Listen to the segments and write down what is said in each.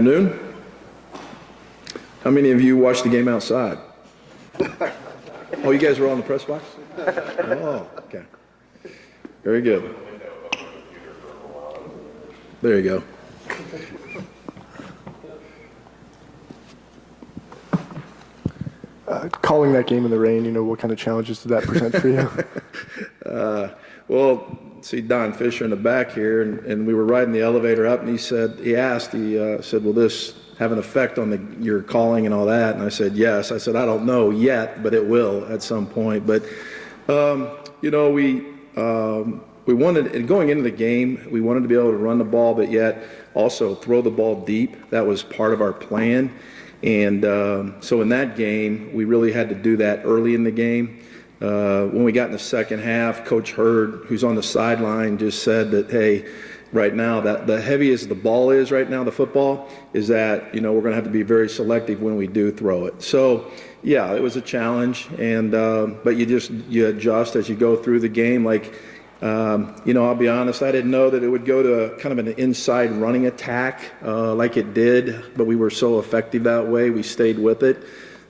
afternoon. How many of you watched the game outside? Oh, you guys were all in the press box? Oh, okay. Very good. There you go. Calling that game in the rain, what kind of challenges did that present for you? Well, see Don Fisher in the back here, and we were riding the elevator up, and he said, will this have an effect on your calling and all that? And I said, yes. I said, I don't know yet, but it will at some point. But, we wanted, and going into the game, we wanted to be able to run the ball, but yet also throw the ball deep. That was part of our plan. And so in that game, we really had to do that early in the game. When we got in the second half, Coach Hurd, who's on the sideline, just said that, hey, right now, that the heaviest the ball is right now, the football, is that, we're going to have to be very selective when we do throw it. So, yeah, it was a challenge, and but you adjust as you go through the game. Like, I'll be honest, I didn't know that it would go to kind of an inside running attack like it did, but we were so effective that way. We stayed with it.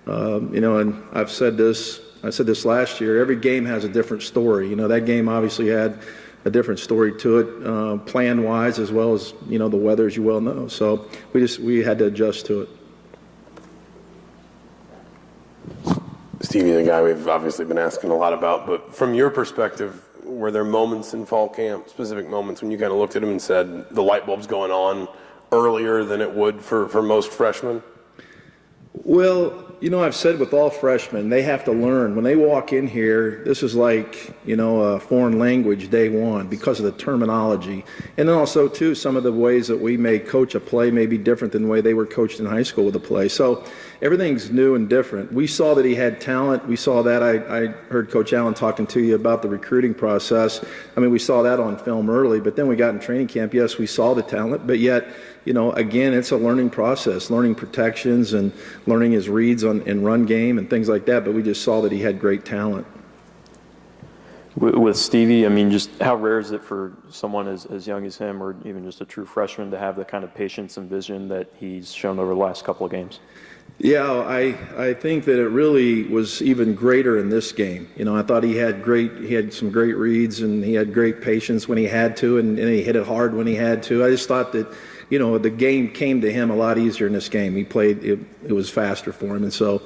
And I said this last year, every game has a different story. That game obviously had a different story to it, plan-wise, as well as, the weather, as you well know. So we had to adjust to it. Stevie, the guy we've obviously been asking a lot about, but from your perspective, were there moments in fall camp, specific moments, when you kind of looked at him and said the light bulb's going on earlier than it would for most freshmen? Well, I've said with all freshmen, they have to learn. When they walk in here, this is like, a foreign language day one because of the terminology. And then also, too, some of the ways that we may coach a play may be different than the way they were coached in high school with a play. So everything's new and different. We saw that he had talent. We saw that. I heard Coach Allen talking to you about the recruiting process. We saw that on film early, but then we got in training camp. Yes, we saw the talent, but yet, again, it's a learning process, learning protections and learning his reads in run game and things like that, but we just saw that he had great talent. With Stevie, just how rare is it for someone as young as him, or even just a true freshman, to have the kind of patience and vision that he's shown over the last couple of games? Yeah, I think that it really was even greater in this game. I thought he had some great reads, and he had great patience when he had to, and he hit it hard when he had to. I just thought that, the game came to him a lot easier in this game. He played, it was faster for him, and so,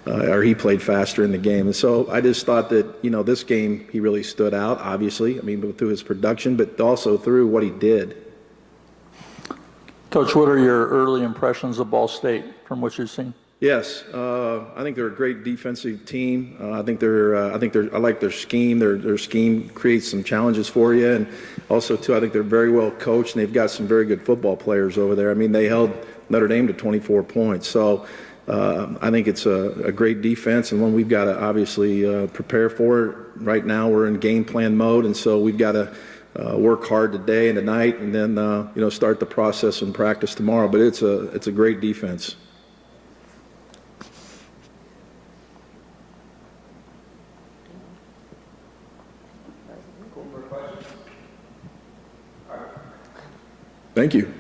or he played faster in the game. And so I just thought that, this game, he really stood out, obviously, through his production, but also through what he did. Coach, what are your early impressions of Ball State from what you've seen? Yes, I think they're a great defensive team. I like their scheme. Their scheme creates some challenges for you, and also too, I think they're very well coached, and they've got some very good football players over there. They held Notre Dame to 24 points. So I think it's a great defense, and one we've got to obviously prepare for. Right now, we're in game plan mode, and so we've got to work hard today and tonight, and then start the process and practice tomorrow. But it's a great defense. Thank you.